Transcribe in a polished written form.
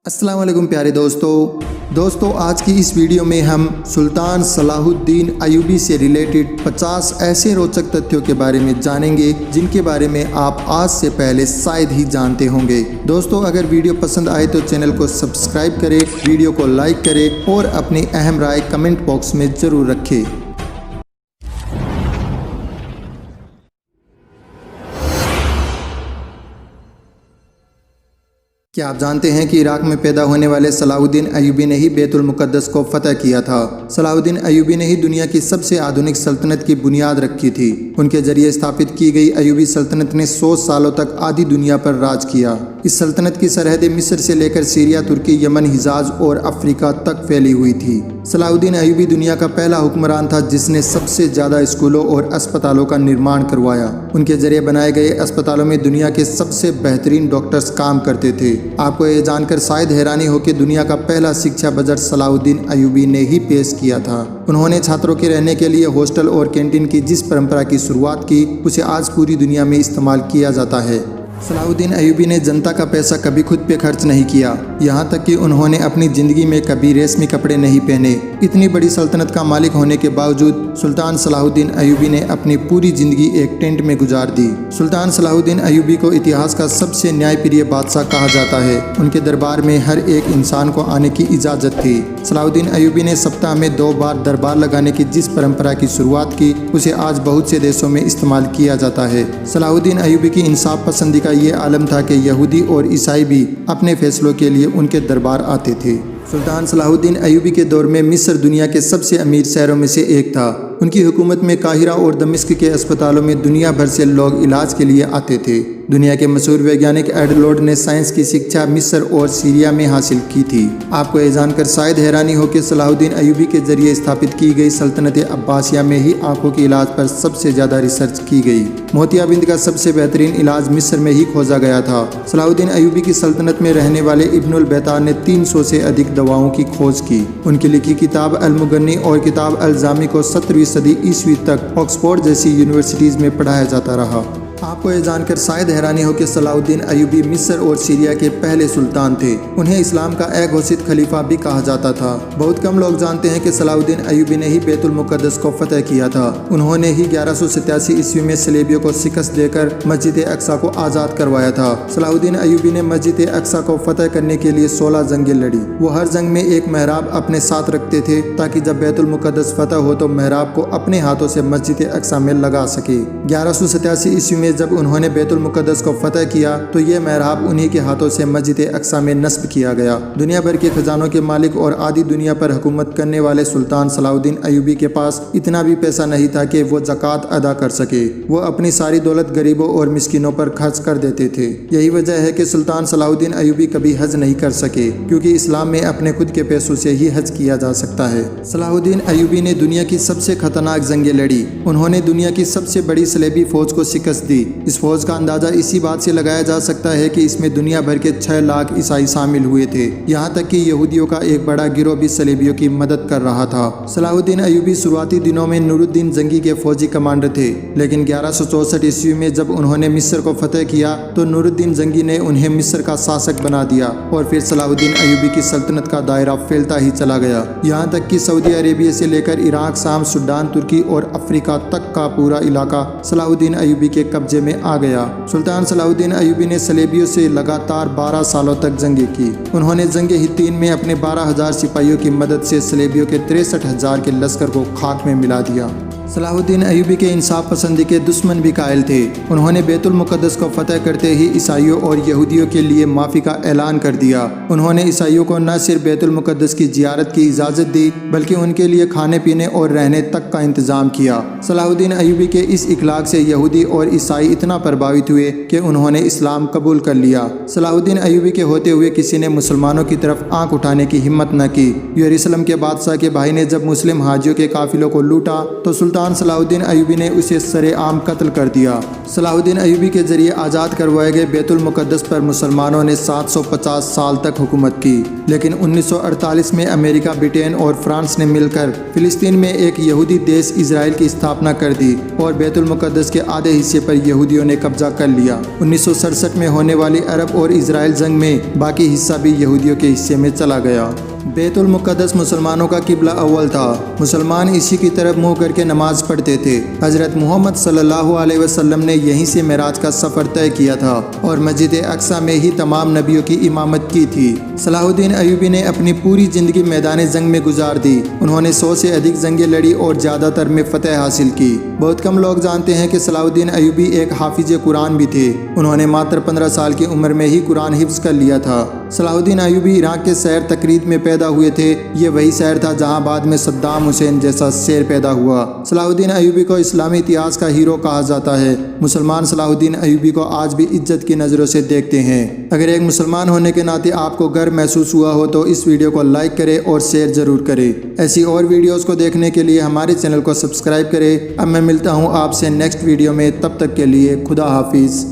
अस्सलाम वालेकुम प्यारे दोस्तों आज की इस वीडियो में हम सुल्तान सलाहुद्दीन अयूबी से रिलेटेड 50 ऐसे रोचक तथ्यों के बारे में जानेंगे जिनके बारे में आप आज से पहले शायद ही जानते होंगे। दोस्तों अगर वीडियो पसंद आए तो चैनल को सब्सक्राइब करें, वीडियो को लाइक करें और अपनी अहम राय कमेंट बॉक्स में ज़रूर रखें। क्या आप जानते हैं कि इराक में पैदा होने वाले सलाहुद्दीन अयूबी ने ही बैतुल मुक़द्दस को फतह किया था। सलाहुद्दीन अयूबी ने ही दुनिया की सबसे आधुनिक सल्तनत की बुनियाद रखी थी। उनके जरिए स्थापित की गई अयूबी सल्तनत ने 100 सालों तक आधी दुनिया पर राज किया। इस सल्तनत की सरहदें मिस्र से लेकर सीरिया, तुर्की, यमन, हिजाज और अफ्रीका तक फैली हुई थी। सलाहुद्दीन अयूबी दुनिया का पहला हुक्मरान था जिसने सबसे ज़्यादा स्कूलों और अस्पतालों का निर्माण करवाया। उनके जरिए बनाए गए अस्पतालों में दुनिया के सबसे बेहतरीन डॉक्टर्स काम करते थे। आपको ये जानकर शायद हैरानी हो कि दुनिया का पहला शिक्षा बजट सलाहुद्दीन अयूबी ने ही पेश किया था। उन्होंने छात्रों के रहने के लिए हॉस्टल और कैंटीन की जिस परंपरा की शुरुआत की उसे आज पूरी दुनिया में इस्तेमाल किया जाता है। सलाहुद्दीन अयूबी ने जनता का पैसा कभी खुद पे खर्च नहीं किया, यहाँ तक कि उन्होंने अपनी ज़िंदगी में कभी रेशमी कपड़े नहीं पहने। इतनी बड़ी सल्तनत का मालिक होने के बावजूद सुल्तान सलाहुद्दीन अयूबी ने अपनी पूरी ज़िंदगी एक टेंट में गुजार दी। सुल्तान सलाहुद्दीन अयूबी को इतिहास का सबसे न्यायप्रिय बादशाह कहा जाता है। उनके दरबार में हर एक इंसान को आने की इजाज़त थी। सलाहुद्दीन अयूबी ने सप्ताह में 2 बार दरबार लगाने की जिस परंपरा की शुरुआत की उसे आज बहुत से देशों में इस्तेमाल किया जाता है। सलाहुद्दीन अयूबी की इंसाफ पसंदी का ये आलम था कि यहूदी और ईसाई भी अपने फैसलों के लिए उनके दरबार आते थे। सुल्तान सलाहुद्दीन अयूबी के दौर में मिस्र दुनिया के सबसे अमीर शहरों में से एक था। उनकी हुकूमत में काहिरा और दमिश्क के अस्पतालों में दुनिया भर से लोग इलाज के लिए आते थे। दुनिया के मशहूर वैज्ञानिक एडलोड ने साइंस की शिक्षा मिस्र और सीरिया में हासिल की थी। आपको यह जानकर शायद हैरानी हो कि सलाहुद्दीन अयूबी के जरिए स्थापित की गई सल्तनत अब्बासिया में ही आंखों के इलाज पर सबसे ज़्यादा रिसर्च की गई। मोतियाबिंद का सबसे बेहतरीन इलाज मिस्र में ही खोजा गया था। सलाहुद्दीन अयूबी की सल्तनत में रहने वाले इब्नुल बैतार ने 300 से अधिक दवाओं की खोज की। उनकी लिखी किताब अल मुगन्नी और किताब अल जामी को 17वीं सदी ईस्वी तक ऑक्सफोर्ड जैसी यूनिवर्सिटीज़ में पढ़ाया जाता रहा। आपको यह जानकर शायद हैरानी हो कि सलाहुद्दीन अयूबी मिस्र और सीरिया के पहले सुल्तान थे। उन्हें इस्लाम का एक घोषित खलीफा भी कहा जाता था। बहुत कम लोग जानते हैं कि सलाहुद्दीन अयूबी ने ही बैतुल मुक़द्दस को फतह किया था। उन्होंने ही 1187 ईस्वी में सलेबियों को शिकस्त देकर मस्जिद अक्सा को आज़ाद करवाया था। सलाहुद्दीन अयूबी ने मस्जिद अक्सा को फतह करने के लिए 16 जंगें लड़ी। वो हर जंग में एक महराब अपने साथ रखते थे ताकि जब बैतुल मुक़द्दस फतह हो तो महराब को अपने हाथों से मस्जिद अक्सा में लगा सके। 1187 ईस्वी में जब उन्होंने बैतुल मुक़द्दस को फतह किया तो ये महराब उन्हीं के हाथों से मस्जिद अक्सा में नस्ब किया गया। दुनिया भर के खजानों के मालिक और आधी दुनिया पर हुकूमत करने वाले सुल्तान सलाहुद्दीन अयूबी के पास इतना भी पैसा नहीं था कि वो ज़कात अदा कर सके। वो अपनी सारी दौलत गरीबों और मिस्किनों पर खर्च कर देते थे। यही वजह है कि सुल्तान सलाहुद्दीन अयूबी कभी हज नहीं कर सके, क्योंकि इस्लाम में अपने खुद के पैसों से ही हज किया जा सकता है। सलाहुद्दीन अयूबी ने दुनिया की सबसे खतरनाक जंगें लड़ी। उन्होंने दुनिया की सबसे बड़ी सलेबी फौज को शिकस्त दी। इस फौज का अंदाजा इसी बात से लगाया जा सकता है कि इसमें दुनिया भर के 6 लाख ईसाई शामिल हुए थे। यहाँ तक कि यहूदियों का एक बड़ा गिरोह भी सलेबियों की मदद कर रहा था। सलाहुद्दीन अयूबी शुरुआती दिनों में नूरुद्दीन जंगी के फौजी कमांडर थे, लेकिन 1164 ईस्वी में जब उन्होंने मिस्र को फतह किया तो नूरुद्दीन जंगी ने उन्हें मिस्र का शासक बना दिया और फिर सलाहुद्दीन अयूबी की सल्तनत का दायरा फैलता ही चला गया। यहाँ तक कि सऊदी अरेबिया से लेकर इराक, शाम, सूडान, तुर्की और अफ्रीका तक का पूरा इलाका सलाहुद्दीन अयूबी के कब्जे में आ गया। सुल्तान सलाहुद्दीन अयूबी ने सलेबियों से लगातार 12 सालों तक जंगें की। उन्होंने जंगे हित्तीन में अपने 12,000 सिपाहियों की मदद से सलेबियों के 63,000 के लश्कर को खाक में मिला दिया। सलाहुद्दीन अयूबी के इंसाफ पसंदी के दुश्मन भी कायल थे। उन्होंने बैतुल मुक़द्दस को फतह करते ही ईसाइयों और यहूदियों के लिए माफ़ी का ऐलान कर दिया। उन्होंने ईसाइयों को न सिर्फ बैतुल मुक़द्दस की ज़ियारत की इजाज़त दी बल्कि उनके लिए खाने पीने और रहने तक का इंतज़ाम किया। सलाहुद्दीन अयूबी के इस इखलाक से यहूदी और ईसाई इतना प्रभावित हुए कि उन्होंने इस्लाम कबूल कर लिया। सलाहुद्दीन अयूबी के होते हुए किसी ने मुसलमानों की तरफ आँख उठाने की हिम्मत न की। यरूशलेम के बादशाह के भाई ने जब मुस्लिम हाजियों के काफिलों को लूटा तो सुल्तान सुल्तान सलाहुद्दीन अयूबी ने उसे सरेआम कत्ल कर दिया। सलाहुद्दीन अयूबी के जरिए आज़ाद करवाए गए बैतुल मुक़द्दस पर मुसलमानों ने 750 साल तक हुकूमत की, लेकिन 1948 में अमेरिका, ब्रिटेन और फ्रांस ने मिलकर फिलिस्तीन में एक यहूदी देश इजराइल की स्थापना कर दी और बैतुल मुक़द्दस के आधे हिस्से पर यहूदियों ने कब्जा कर लिया। 1967 में होने वाली अरब और इजराइल जंग में बाकी हिस्सा भी यहूदियों के हिस्से में चला गया। बैतुल मुक़द्दस मुसलमानों का किबला अव्वल था। मुसलमान इसी की तरफ मुँह करके नमाज पढ़ते थे। हज़रत मोहम्मद सल्लल्लाहु अलैहि वसल्लम ने यहीं से मेराज का सफ़र तय किया था और मस्जिद अक्सा में ही तमाम नबियों की इमामत की थी। सलाहुद्दीन अयूबी ने अपनी पूरी ज़िंदगी मैदान जंग में गुजार दी। उन्होंने 100 से अधिक जंगें लड़ी और ज़्यादातर में फतह हासिल की। बहुत कम लोग जानते हैं कि सलाहुद्दीन अयूबी एक हाफिज कुरान भी थे। उन्होंने मात्र 15 साल की उम्र में ही कुरान हिफ्ज़ कर लिया था। सलाहुद्दीन अयूबी इराक के शहर तकरीद में पैदा हुए थे। ये वही शहर था जहां बाद में सद्दाम हुसैन जैसा शेर पैदा हुआ। सलाहुद्दीन अयूबी को इस्लामी इतिहास का हीरो कहा जाता है। मुसलमान सलाहुद्दीन अयूबी को आज भी इज्जत की नज़रों से देखते हैं। अगर एक मुसलमान होने के नाते आपको गर्व महसूस हुआ हो तो इस वीडियो को लाइक करें और शेयर ज़रूर करें। ऐसी और वीडियोस को देखने के लिए हमारे चैनल को सब्सक्राइब करें। अब मैं मिलता हूँ आपसे नेक्स्ट वीडियो में, तब तक के लिए खुदा हाफिज़।